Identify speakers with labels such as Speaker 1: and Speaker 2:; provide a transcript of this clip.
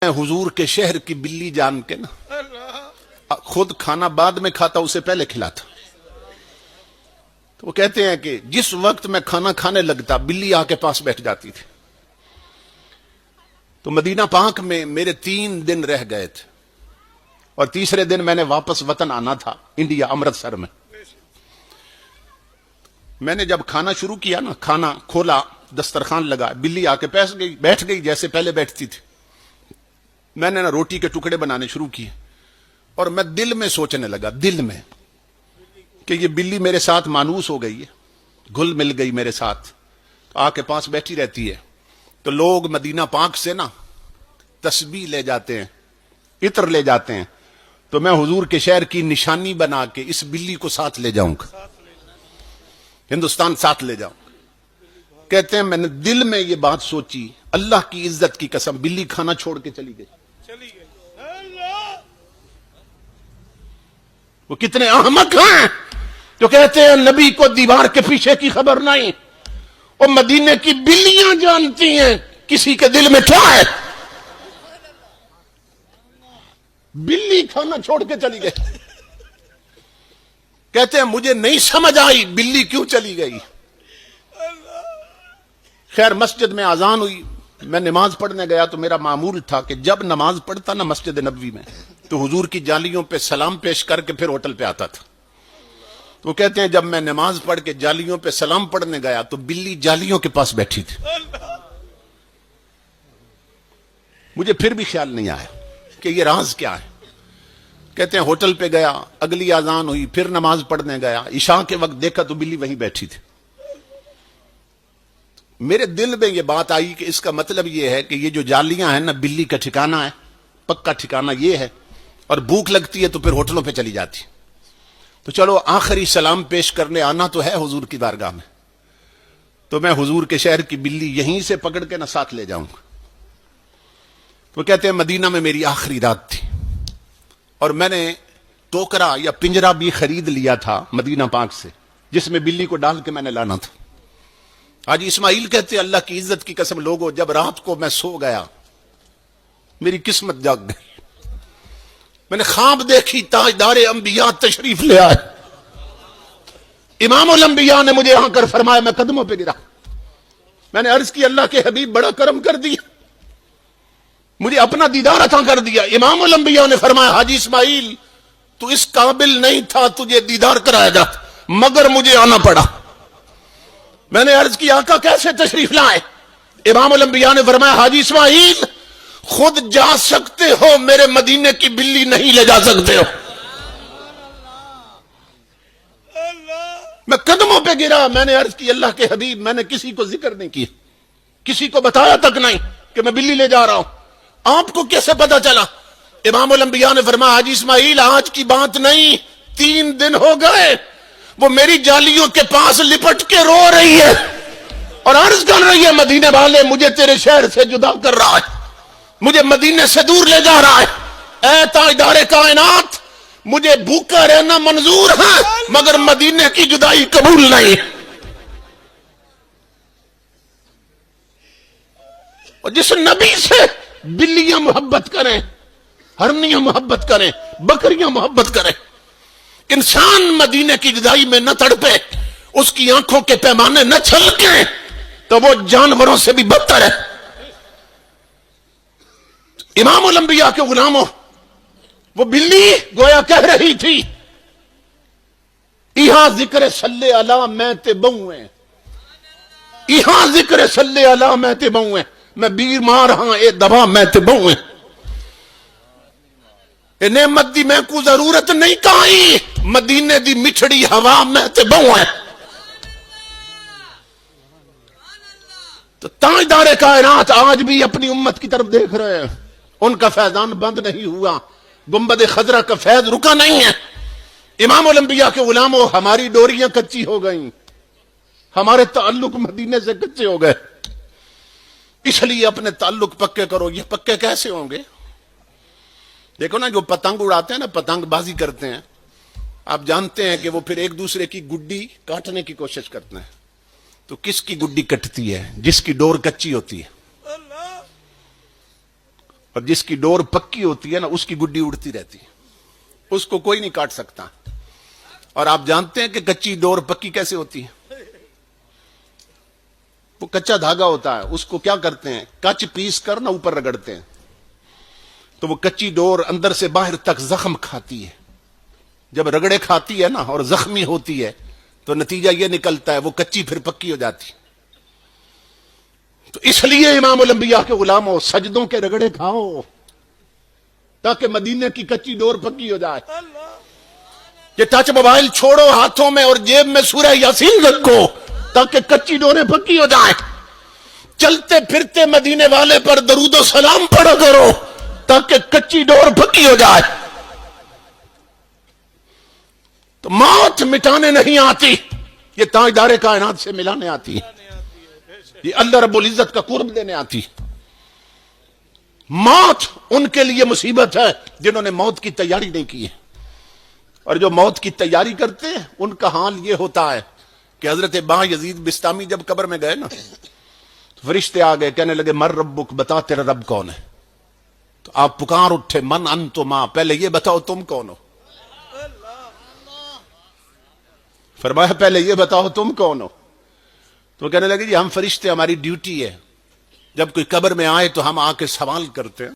Speaker 1: हुजूर के शहर की बिल्ली जान के ना खुद खाना बाद में खाता, उसे पहले खिलाता। तो वो कहते हैं कि जिस वक्त मैं खाना खाने लगता बिल्ली आके पास बैठ जाती थी। तो मदीना पाक में मेरे 3 दिन रह गए थे और तीसरे दिन मैंने वापस वतन आना था, इंडिया, अमृतसर में। मैंने जब खाना शुरू किया ना, खाना खोला, दस्तरखान लगा, बिल्ली आके बैठ गई जैसे पहले बैठती थी। मैंने ना रोटी के टुकड़े बनाने शुरू किए और मैं दिल में सोचने लगा, दिल में, कि ये बिल्ली मेरे साथ मानूस हो गई है, घुल मिल गई मेरे साथ, तो आके पास बैठी रहती है। तो लोग मदीना पाक से ना तस्बीह ले जाते हैं, इत्र ले जाते हैं, तो मैं हुजूर के शहर की निशानी बना के इस बिल्ली को साथ ले जाऊंगा, हिंदुस्तान साथ ले जाऊंगा। कहते हैं मैंने दिल में ये बात सोची, अल्लाह की इज्जत की कसम, बिल्ली खाना छोड़ के चली गई। वो कितने अहमक हैं जो कहते हैं नबी को दीवार के पीछे की खबर नहीं। और मदीने की बिल्लियां जानती हैं किसी के दिल में क्या है। बिल्ली खाना छोड़ के चली गई। कहते हैं मुझे नहीं समझ आई बिल्ली क्यों चली गई। खैर मस्जिद में अजान हुई, मैं नमाज पढ़ने गया तो मेरा मामूल था कि जब नमाज पढ़ता ना मस्जिद नबवी में, तो हुजूर की जालियों पे सलाम पेश करके फिर होटल पे आता था। तो कहते हैं जब मैं नमाज पढ़ के जालियों पे सलाम पढ़ने गया तो बिल्ली जालियों के पास बैठी थी। मुझे फिर भी ख्याल नहीं आया कि ये राज क्या है। कहते हैं होटल पे गया, अगली अजान हुई, फिर नमाज पढ़ने गया, इशा के वक्त देखा तो बिल्ली वहीं बैठी थी। मेरे दिल में ये बात आई कि इसका मतलब ये है कि ये जो जालियां हैं ना, बिल्ली का ठिकाना है, पक्का ठिकाना ये है। और भूख लगती है तो फिर होटलों पे चली जाती। तो चलो आखिरी सलाम पेश करने आना तो है हुजूर की बारगाह में, तो मैं हुजूर के शहर की बिल्ली यहीं से पकड़ के ना साथ ले जाऊंगा। तो कहते हैं मदीना में मेरी आखिरी रात थी और मैंने टोकरा या पिंजरा भी खरीद लिया था मदीना पाक से, जिसमें बिल्ली को डाल के मैंने लाना था। आज इस्माइल कहते हैं अल्लाह की इज्जत की कसम लोगों, जब रात को मैं सो गया मेरी किस्मत जाग गई। मैंने ख्वाब देखी ताजदारे अंबिया तशरीफ ले आए। इमामुल अंबिया ने मुझे आकर फरमाया, मैं कदमों पे गिरा। मैंने अर्ज की अल्लाह के हबीब बड़ा करम कर दिया, मुझे अपना दीदार अता कर दिया। इमामुल अंबिया ने फरमाया, हाजी इस्माइल तू इस काबिल नहीं था तुझे दीदार कराया जाता, मगर मुझे आना पड़ा। मैंने अर्ज की आका कैसे तशरीफ लाए। इमामुल अंबिया ने फरमाया, हाजी इस्माइल खुद जा सकते हो, मेरे मदीने की बिल्ली नहीं ले जा सकते हो। मैं कदमों पे गिरा। मैंने अर्ज की अल्लाह के हबीब, मैंने किसी को जिक्र नहीं किया, किसी को बताया तक नहीं कि मैं बिल्ली ले जा रहा हूं। आपको कैसे पता चला। इमामुल अंबिया ने फरमाया, हाजी इस्माइल आज की बात नहीं, 3 दिन हो गए वो मेरी जालियों के पास लिपट के रो रही है और अर्ज कर रही है, मदीने वाले मुझे तेरे शहर से जुदा कर रहा है, मुझे मदीने से दूर ले जा रहा है। ऐ ताजदारे कायनात, मुझे भूखा रहना मंजूर है मगर मदीने की जुदाई कबूल नहीं। और जिस नबी से बिल्लियां मोहब्बत करें, हरनियां मोहब्बत करें, बकरियां मोहब्बत करें, इंसान मदीने की जुदाई में न तड़पे, उसकी आंखों के पैमाने न छलके, तो वो जानवरों से भी बदतर है। इमामुल अंबिया के गुलामों, वो बिल्ली गोया कह रही थी, यहां जिक्र सल्ले अला मैं ते बहुए, यहां जिक्र सल्ले अला मैं ते बहुए, मैं बीमार हां ए दवा मैं ते बहुए, नेमत दी मैं को जरूरत नहीं काई, मदीने दी मिठड़ी हवा मैं ते बहुए। तो ताजदारे कायनात आज भी अपनी उम्मत की तरफ देख रहे हैं, उनका फैजान बंद नहीं हुआ, गुंबद खजरा का फैज रुका नहीं है। इमामुल अंबिया के गुलामों, हमारी डोरियां कच्ची हो गई, हमारे ताल्लुक मदीने से कच्चे हो गए, इसलिए अपने ताल्लुक पक्के करो। ये पक्के कैसे होंगे। देखो ना, जो पतंग उड़ाते हैं ना, पतंगबाजी करते हैं, आप जानते हैं कि वो फिर एक दूसरे की गुड्डी काटने की कोशिश करते हैं। तो किसकी गुड्डी कटती है? जिसकी डोर कच्ची होती है। اور جس کی ڈور پکی ہوتی ہے نا اس کی گڈی اڑتی رہتی ہے، اس کو کوئی نہیں کاٹ سکتا۔ اور آپ جانتے ہیں کہ کچی ڈور پکی کیسے ہوتی ہے؟ وہ کچا دھاگا ہوتا ہے، اس کو کیا کرتے ہیں، کچ پیس کر نا اوپر رگڑتے ہیں، تو وہ کچی ڈور اندر سے باہر تک زخم کھاتی ہے۔ جب رگڑے کھاتی ہے نا اور زخمی ہوتی ہے تو نتیجہ یہ نکلتا ہے وہ کچی پھر پکی ہو جاتی۔ تو اس لیے امام الانبیاء کے غلاموں، سجدوں کے رگڑے کھاؤ تاکہ مدینے کی کچی ڈور پکی ہو جائے۔ یہ ٹچ موبائل چھوڑو ہاتھوں میں اور جیب میں سورہ یاسین رکھو تاکہ کچی ڈوریں پکی ہو جائیں۔ چلتے پھرتے مدینے والے پر درود و سلام پڑھا کرو تاکہ کچی ڈور پکی ہو جائے۔ تو موت مٹانے نہیں آتی، یہ تاجدار کائنات سے ملانے آتی ہے، یہ اللہ رب العزت کا قرب دینے آتی۔ موت ان کے لیے مصیبت ہے جنہوں نے موت کی تیاری نہیں کی ہے، اور جو موت کی تیاری کرتے ہیں ان کا حال یہ ہوتا ہے کہ حضرت با یزید بستامی جب قبر میں گئے نا تو فرشتے آ گئے، کہنے لگے مر ربک، بتا تیرا رب کون ہے؟ تو آپ پکار اٹھے، من انتما، پہلے یہ بتاؤ تم کون ہو؟ فرمایا پہلے یہ بتاؤ تم کون ہو؟ تو کہنے لگے جی ہم فرشتے، ہماری ڈیوٹی ہے جب کوئی قبر میں آئے تو ہم آ کے سوال کرتے ہیں